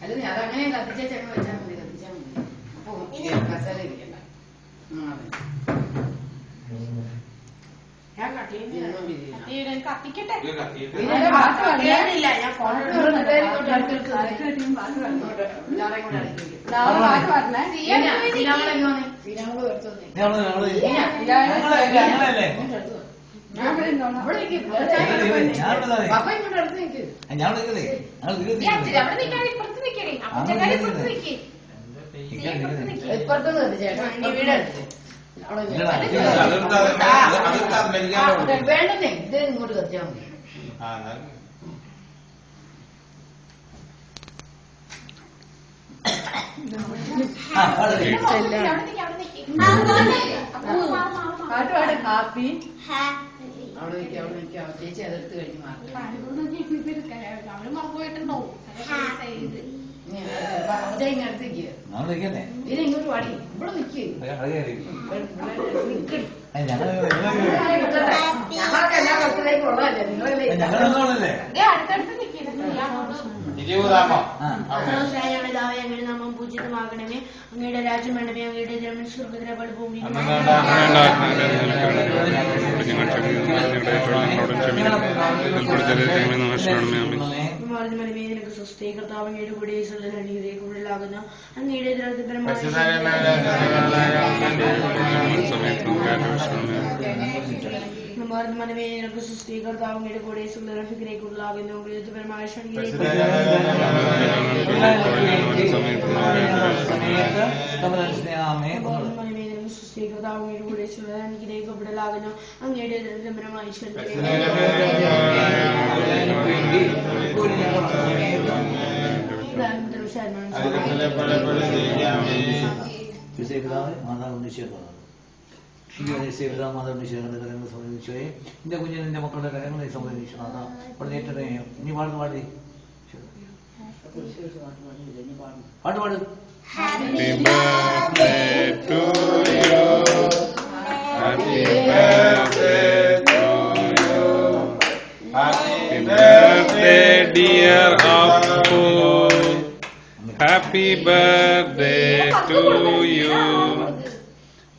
അല്ല അതങ്ങനെ കത്തിച്ചാൽ വെച്ചാൽ മതി കത്തിച്ചാൽ മതി. അപ്പൊ മസാല ഇരിക്കണ്ട. ഞാൻ കത്തിക്കട്ടെ. ഇപ്പുറത്തുനിന്ന് കത്തിച്ചേട്ടാ വേണ്ടേ ഇത് ഇങ്ങോട്ട് കത്തിച്ചാൽ മതി. പാട്ടുപാട് കാപ്പി അവിടെ നിൽക്കാം അവിടെ നിൽക്കാം. ചേച്ചി അതെടുത്ത് കഴിഞ്ഞ് മാറി അടുത്തേക്ക് ഇത് ഇങ്ങോട്ട് പാടി ഇവിടെ നിൽക്ക്. ഞങ്ങൾക്ക് എല്ലാ ബർത്ത്ഡേക്കും ഉള്ളതല്ലേ നിങ്ങളല്ലേ. നാമം പൂജിതമാകണമേ. അങ്ങയുടെ രാജ്യം വേണമേ. അങ്ങയുടെ സ്വർഗത്തിലെ ഭൂമി നിനക്ക് സ്വസ്ഥ കർത്താവ് അങ്ങയുടെ കൂടെ കൂടുതലാകുന്ന അങ്ങയുടെ മനമേ നിനക്ക് സ്വസ്ഥ കർത്താവ് അങ്ങയുടെ കൂടെ കൂടുതലാകുന്നു പരമായ സുസ്ഥീകൃതാവുകയുടെ കൂടെ സുരനിഗ്രഹിക്കപ്പെടലാകുന്നു അങ്ങയുടെ നിരന്തരമായി സംബന്ധിച്ചോയെ എന്റെ കുഞ്ഞിന് എന്റെ മക്കളുടെ കരങ്ങളെ സംബന്ധിച്ചു അതാ പറഞ്ഞേറ്റേ ഇനി പാടുന്ന പാടി പാട്ട് പാട്. Happy birthday to you. Happy birthday to you. Happy birthday dear Appu. Happy birthday to you.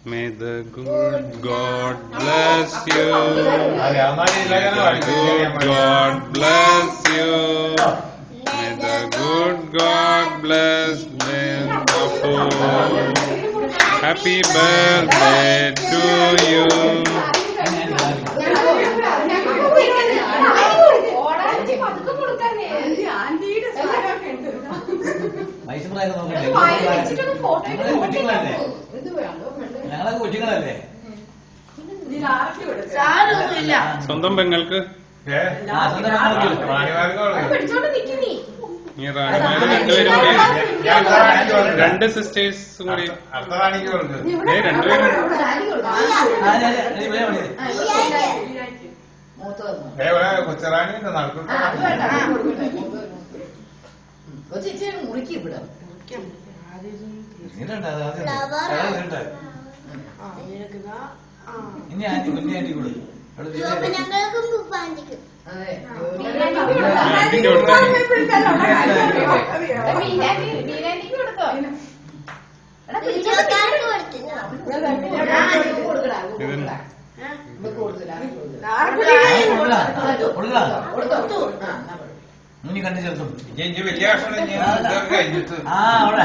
May the good God bless you. May the good God bless you. May the good God bless them. Happy birthday to you. ഞങ്ങളൊക്കെ കൊച്ചുങ്ങളല്ലേ. സ്വന്തം പെങ്ങൾക്ക് രണ്ട് സിസ്റ്റേഴ്സും കൂടി രണ്ടുപേരും കൊച്ചറാണി മുറുക്കി വിടാം. ഇനി anti കുഞ്ഞി anti കൊടുക്കും. ഇനി കണ്ടു ചേർത്തും വലിയ കഴിഞ്ഞിട്ട് അവിടെ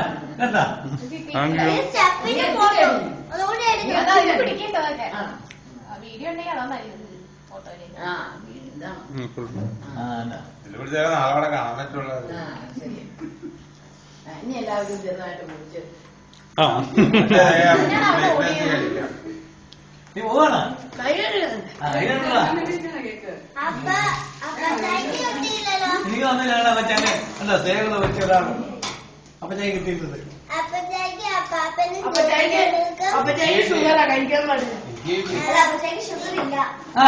കേട്ടാ വീഡിയോ ഉണ്ടെങ്കിൽ അതാ നല്ലത്. നാളെ കാണാൻ പറ്റുള്ളത്. ഇനി എല്ലാവരും ചെറുതായിട്ട് കുടിച്ച് നീ പോവാണ് എനിക്ക് വന്നില്ല മച്ചാനെ അല്ല സേവനം വെച്ചതാണ് അപ്പച്ചേ കിട്ടിയിരുന്നത്. ഷുഗറാ കഴിക്കാൻ പാടില്ല. ആ